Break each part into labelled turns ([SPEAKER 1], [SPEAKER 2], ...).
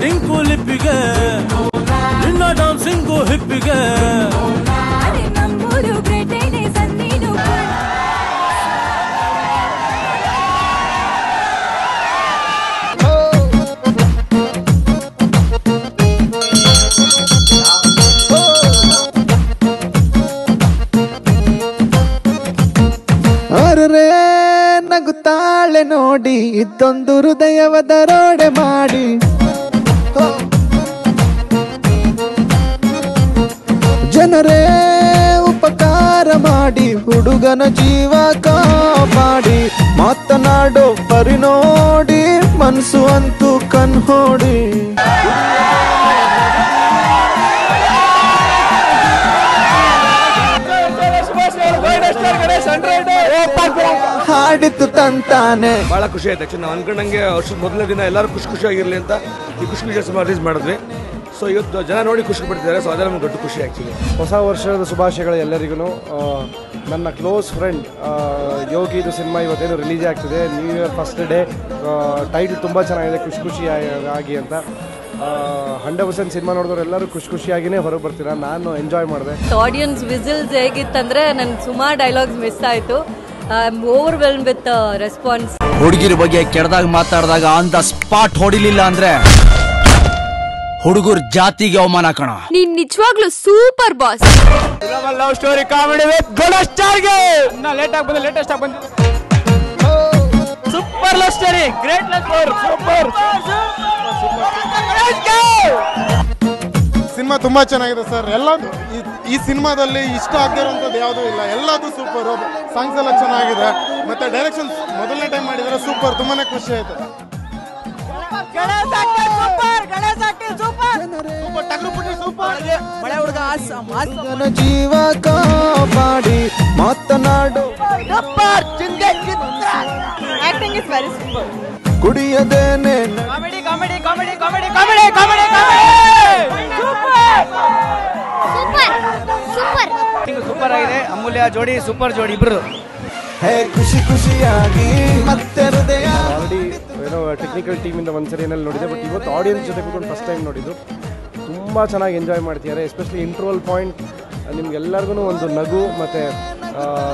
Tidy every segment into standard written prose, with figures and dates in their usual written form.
[SPEAKER 1] ಡಿಂಕು ಲಿಪ್ಪಿಗೆ ನಿನ್ನ ಡಾನ್ಸಿಂಗು ಹಿಪ್ಪಿಗೆ
[SPEAKER 2] ಅರೇ ನಗುತ್ತಾಳೆ ನೋಡಿ ಇದ್ದೊಂದು ಹೃದಯವ ದರೋಡೆ ಮಾಡಿ ಜನರೇ ಉಪಕಾರ ಮಾಡಿ ಹುಡುಗನ ಜೀವ ಕಾಪಾಡಿ ಮಾತನಾಡೋ ಪರಿ ನೋಡಿ ಮನಸ್ಸು ಅಂತೂ ಕಣ್ಹೋಡಿ ಹಾಡಿತು ತಂತಾನೆ.
[SPEAKER 3] ಬಹಳ ಖುಷಿ ಆಯ್ತು. ಆಕ್ಚುಲಿ ನಾವು ಅನ್ಕೊಂಡಂಗೆ ವರ್ಷದ ಮೊದಲನೇ ದಿನ ಎಲ್ಲರೂ ಖುಷಿಯಾಗಿರಲಿ ಅಂತ ಈ ಖುಷಿ ಸಿನಿಮಾ ರಿಲೀಸ್ ಮಾಡಿದ್ವಿ. ಸೊ ಇವತ್ತು ಜನ ನೋಡಿ ಖುಷಿ ಪಡ್ತಿದ್ದಾರೆ. ಸೊ ಅದೆಲ್ಲ ನಮ್ಗೆ ದೊಡ್ಡ ಖುಷಿ ಆ್ಯಕ್ಚುಲಿ.
[SPEAKER 4] ಹೊಸ ವರ್ಷದ ಶುಭಾಶಯಗಳು ಎಲ್ಲರಿಗೂ. ನನ್ನ ಕ್ಲೋಸ್ ಫ್ರೆಂಡ್ ಯೋಗಿದು ಸಿನಿಮಾ ಇವತ್ತೇನು ರಿಲೀಸ್ ಆಗ್ತಿದೆ. New year first day. Title ತುಂಬ ಚೆನ್ನಾಗಿದೆ, ಖುಷಿಯಾಗಿ ಅಂತ. 100% ಸಿನಿಮಾ ನೋಡಿದವ್ರು ಎಲ್ಲರೂ ಖುಷಿಯಾಗಿನೇ ಹೊರಗೆ ಬರ್ತೀರಾ. ನಾನು ಎಂಜಾಯ್ ಮಾಡಿದೆ.
[SPEAKER 5] ಆಡಿಯನ್ಸ್ ವಿಸಿಲ್ಸ್ ಹೇಗಿತ್ತಂದ್ರೆ ನನ್ಗೆ ಸುಮಾರು ಡೈಲಾಗ್ಸ್ ಮಿಸ್ ಆಯಿತು. I am overwhelm with response.
[SPEAKER 6] ಹುಡುಗಿರ ಬಗ್ಗೆ ಕೆಡದಾಗ ಮಾತಾಡಿದಾಗ ಆನ್ ದ ಸ್ಪಾಟ್ ಹೊಡಿಲಿಲ್ಲ ಅಂದ್ರೆ ಹುಡುಗರ ಜಾತಿಗೆ ಅವಮಾನ ಕಣ.
[SPEAKER 5] ನೀನ್ ನಿಜವಾಗ್ಲೂ super boss.
[SPEAKER 6] Love story comedy with good ಸ್ಟಾರ್ಗೆ ಲೇಟೆಸ್ಟ್ ಆಗಿ ಬಂದಿದೆ. Super love story, great love story, super.
[SPEAKER 7] Cinema ತುಂಬಾ ಚೆನ್ನಾಗಿದೆ ಸರ್. ಎಲ್ಲದು ಈ ಸಿನಿಮಾದಲ್ಲಿ ಇಷ್ಟ ಆಗದಿರೋಂಥದ್ದು ಯಾವುದೂ ಇಲ್ಲ, ಎಲ್ಲದೂ ಸೂಪರ್. ಸಾಂಗ್ಸ್ ಎಲ್ಲ ಚೆನ್ನಾಗಿದೆ, ಮತ್ತೆ ಡೈರೆಕ್ಷನ್ ಮೊದಲನೇ ಟೈಮ್ ಮಾಡಿದ್ರೆ ಸೂಪರ್. ತುಂಬಾನೇ ಖುಷಿ ಆಯ್ತು.
[SPEAKER 2] ಜೀವ ಕಾಪಾಡಿ ಮಾತನಾಡು ಕುಡಿಯದೇನೆ
[SPEAKER 6] ಸೂಪರ್ ಆಗಿದೆ. ಅಮೂಲ್ಯ ಜೋಡಿ ಸೂಪರ್ ಜೋಡಿ ಇಬ್ರು.
[SPEAKER 2] ಖುಷಿಯಾಗಿ ಮತ್ತೆ ಹೃದಯ.
[SPEAKER 4] ಆಲ್ರೆಡಿ ಏನೋ ಟೆಕ್ನಿಕಲ್ ಟೀಮಿಂದ ಒಂದ್ಸರಿ ಏನಲ್ಲಿ ನೋಡಿದೆ, ಬಟ್ ಇವತ್ತು ಆಡಿಯನ್ಸ್ ಜೊತೆ ಕೂತ್ಕೊಂಡು ಫಸ್ಟ್ ಟೈಮ್ ನೋಡಿದ್ದು. ತುಂಬ ಚೆನ್ನಾಗಿ ಎಂಜಾಯ್ ಮಾಡ್ತಿದ್ದಾರೆ. ಎಸ್ಪೆಷಲಿ ಇಂಟ್ರೋಲ್ ಪಾಯಿಂಟ್ ನಿಮ್ಗೆಲ್ಲರಿಗೂ ಒಂದು ನಗು ಮತ್ತು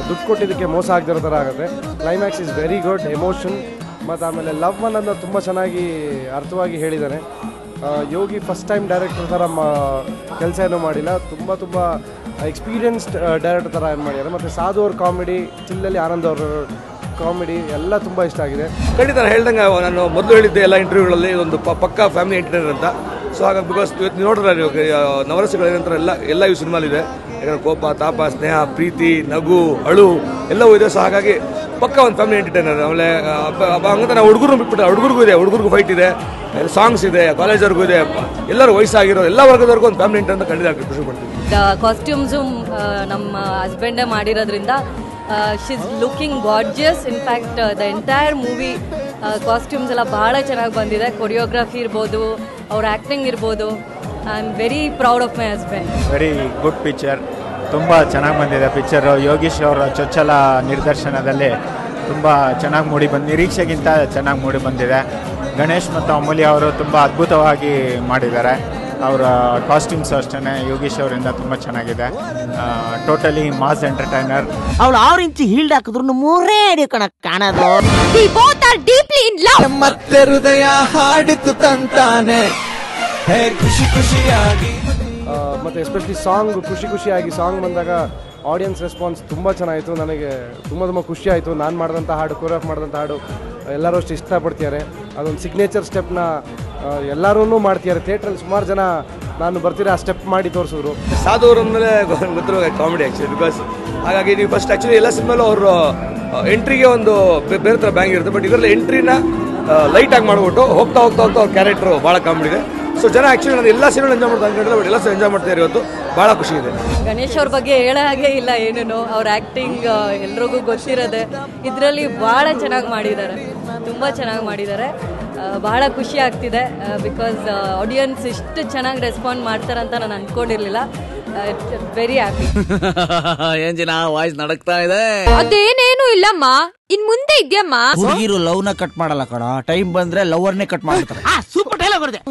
[SPEAKER 4] ದುಡ್ಡು ಕೊಟ್ಟಿದ್ದಕ್ಕೆ ಮೋಸ ಆಗದಿರೋ ಥರ ಆಗುತ್ತೆ. Climax is very good. Emotion ಮತ್ತು ಆಮೇಲೆ ಲವ್ ಅನ್ನೋದನ್ನ ತುಂಬ ಚೆನ್ನಾಗಿ ಅರ್ಥವಾಗಿ ಹೇಳಿದ್ದಾನೆ. ಯೋಗಿ ಫಸ್ಟ್ ಟೈಮ್ ಡೈರೆಕ್ಟರ್ ಥರ ಕೆಲಸ ಏನೂ ಮಾಡಿಲ್ಲ. ತುಂಬ ಎಕ್ಸ್ಪೀರಿಯನ್ಸ್ಡ್ ಡೈರೆಕ್ಟರ್ ಥರ ಏನು ಮಾಡಿದ್ದಾರೆ. ಮತ್ತು ಸಾಧು ಅವ್ರ ಕಾಮಿಡಿ, ಚಿಲ್ಲಲ್ಲಿ ಆನಂದ್ ಅವ್ರ ಕಾಮಿಡಿ ಎಲ್ಲ ತುಂಬ ಇಷ್ಟ ಆಗಿದೆ.
[SPEAKER 3] ಖಂಡಿತ ಹೇಳ್ದಂಗೆ ನಾನು ಮೊದಲು ಹೇಳಿದ್ದೆ ಎಲ್ಲ ಇಂಟರ್ವ್ಯೂಗಳಲ್ಲಿ ಒಂದು ಪಕ್ಕಾ ಫ್ಯಾಮಿಲಿ ಎಂಟರ್ಟೈನರ್ ಅಂತ. ಸೊ ಹಾಗಾಗಿ ಬಿಕಾಸ್ ಇವತ್ತು ನೋಡ್ರೆ ನವರಸಗಳೇನಂತರ ಎಲ್ಲ ಈ ಸಿನಿಮಾಲಿದೆ. ಯಾಕಂದರೆ ಕೋಪ, ತಾಪ, ಸ್ನೇಹ, ಪ್ರೀತಿ, ನಗು, ಅಳು ಎಲ್ಲವೂ ಇದೆ. ಸೊ ಹಾಗಾಗಿ ಪಕ್ಕ ಒಂದು ಫ್ಯಾಮಿಲಿ ಎಂಟರ್ಟೈನರ್. ಆಮೇಲೆ ಹಂಗಂತ ನಾವು ಹುಡುಗರು ಬಿಟ್ಬಿಟ್ಟು ಹುಡುಗರಿಗೂ ಇದೆ, ಹುಡುಗರಿಗೂ ಫೈಟ್ ಇದೆ, ಸಾಂಗ್ಸ್ ಇದೆ, ಕಾಲೇಜವ್ರಿಗೂ ಇದೆ, ಎಲ್ಲರೂ ವಯಸ್ಸಾಗಿರೋ ಎಲ್ಲ ವರ್ಗದವ್ರಿಗೂ ಒಂದು ಫ್ಯಾಮಿಲಿ ಎಂಟರ್ಟೈನರ್ ಖಂಡಿತ ಖುಷಿ ಪಡ್ತೀವಿ.
[SPEAKER 5] ಕಾಸ್ಟ್ಯೂಮ್ಸು ನಮ್ಮ ಹಸ್ಬೆಂಡೇ ಮಾಡಿರೋದ್ರಿಂದ she's looking gorgeous. In fact the entire movie costumes ಎಲ್ಲ ಭಾಳ ಚೆನ್ನಾಗಿ ಬಂದಿದೆ. ಕೊರಿಯೋಗ್ರಫಿ ಇರ್ಬೋದು, ಅವ್ರ ಆ್ಯಕ್ಟಿಂಗ್ ಇರ್ಬೋದು. I am very proud of my husband.
[SPEAKER 8] Very good picture. ತುಂಬ ಚೆನ್ನಾಗಿ ಬಂದಿದೆ ಪಿಕ್ಚರು. ಯೋಗೀಶ್ ಅವರ ಚೊಚ್ಚಲ ನಿರ್ದೇಶನದಲ್ಲಿ ತುಂಬ ಚೆನ್ನಾಗಿ ನಿರೀಕ್ಷೆಗಿಂತ ಚೆನ್ನಾಗಿ ಮೂಡಿ ಬಂದಿದೆ. ಗಣೇಶ್ ಮತ್ತು ಅಮೂಲ್ಯ ಅವರು ತುಂಬ ಅದ್ಭುತವಾಗಿ ಮಾಡಿದ್ದಾರೆ. ಅವರ ಕಾಸ್ಟ್ಯೂಮ್ಸ್ ಅಷ್ಟೇ ಯೋಗೀಶ್ ಅವರಿಂದ ತುಂಬ ಚೆನ್ನಾಗಿದೆ. Totally mass entertainer.
[SPEAKER 9] ಅವಳು 6 ಇಂಚ್ ಹೀಲ್ಡ್ ಹಾಕಿದ್ರು 3 ಅಡಿ ಕಾಣೋದು.
[SPEAKER 2] ಮತ್ತೆ ಹೃದಯ ಹಾಡಿತು ತಂತಾನೆ. ಖುಷಿಯಾಗಿ
[SPEAKER 4] ಮತ್ತು ಎಸ್ಪೆಷಲಿ ಸಾಂಗ್ ಖುಷಿಯಾಗಿ ಸಾಂಗ್ ಬಂದಾಗ ಆಡಿಯನ್ಸ್ ರೆಸ್ಪಾನ್ಸ್ ತುಂಬ ಚೆನ್ನಾಯಿತು. ನನಗೆ ತುಂಬ ಖುಷಿ ಆಯಿತು. ನಾನು ಮಾಡಿದಂಥ ಹಾಡು, ಕೋರಿಯೋಗ್ರಾಫ್ ಮಾಡಿದಂಥ ಹಾಡು ಎಲ್ಲರೂ ಅಷ್ಟು ಇಷ್ಟಪಡ್ತಿದ್ದಾರೆ. ಅದೊಂದು ಸಿಗ್ನೇಚರ್ ಸ್ಟೆಪ್ನ ಎಲ್ಲರೂ ಮಾಡ್ತಿದ್ದಾರೆ. ಥಿಯೇಟ್ರಲ್ಲಿ ಸುಮಾರು ಜನ ನಾನು ಬರ್ತೀರಾ ಆ ಸ್ಟೆಪ್ ಮಾಡಿ ತೋರಿಸಿದ್ರು.
[SPEAKER 3] ಸಾಧು ಅವ್ರ ಮೇಲೆ ಗೊತ್ತಿರೋ ಕಾಮಿಡಿ ಆ್ಯಕ್ಚುಲಿ. ಬಿಕಾಸ್ ಹಾಗಾಗಿ ನೀವು ಫಸ್ಟ್ ಆ್ಯಕ್ಚುಲಿ ಎಲ್ಲ ಸಿನಿಮಾಲು ಅವರು ಎಂಟ್ರಿಗೆ ಒಂದು ಬೇರೆ ಥರ ಬ್ಯಾಂಗ್ ಇರುತ್ತೆ. ಬಟ್ ಇದರಲ್ಲಿ ಎಂಟ್ರಿನ ಲೈಟಾಗಿ ಮಾಡಿಬಿಟ್ಟು ಹೋಗ್ತಾ ಅವ್ರ ಕ್ಯಾರೆಕ್ಟ್ರು ಭಾಳ ಕಾಮಿಡಿ ಇದೆ. ಸೊ ಜನ ಆ್ಯಕ್ಚುಲಿ ನಾನು ಎಲ್ಲ ಸಿನಿಮಾ ಎಂಜಾಯ್ ಮಾಡ್ತಾ ಅನ್ಕೊಂಡಿಲ್ಲ, ಬಟ್ ಎಲ್ಲ ಎಂಜಾಯ್ ಮಾಡ್ತಾರೆ. ಇವತ್ತು ಭಾಳ ಖುಷಿ ಇದೆ.
[SPEAKER 5] ಗಣೇಶ್ ಅವ್ರ ಬಗ್ಗೆ ಹೇಳೋ ಹಾಗೆ ಇಲ್ಲ ಏನೂ. ಅವ್ರ ಆ್ಯಕ್ಟಿಂಗ್ ಎಲ್ರಿಗೂ ಗೊತ್ತಿರೋದೆ. ಇದರಲ್ಲಿ ಭಾಳ ಚೆನ್ನಾಗಿ ಮಾಡಿದ್ದಾರೆ, ತುಂಬ ಚೆನ್ನಾಗಿ ಮಾಡಿದ್ದಾರೆ. ಬಹಳ ಖುಷಿ ಆಗ್ತಿದೆ. ಬಿಕಾಸ್ ಆಡಿಯನ್ಸ್ ಇಷ್ಟು ಚೆನ್ನಾಗಿ ರೆಸ್ಪಾಂಡ್ ಮಾಡ್ತಾರಂತ ನಾನು ಅಂದ್ಕೊಂಡಿರಲಿಲ್ಲ. Very happy.
[SPEAKER 10] ಏನ್ ಜನ ವಾಯ್ಸ್ ನಡಕ್ತಾ ಇದೆ.
[SPEAKER 11] ಅದೇನೇನು ಇಲ್ಲಮ್ಮ, ಇನ್ ಮುಂದೆ ಇದ್ಯಮ್ಮ.
[SPEAKER 9] ಹುಡುಗಿರು ಲವ್ ನ ಕಟ್ ಮಾಡಲ್ಲ ಕಣ, ಟೈಮ್ ಬಂದ್ರೆ ಲವರ್ನೇ ಕಟ್ ಮಾಡ್ತಾರೆ.
[SPEAKER 10] ಸೂಪರ್ ಡೈಲಾಗ್ ಬರುತ್ತೆ.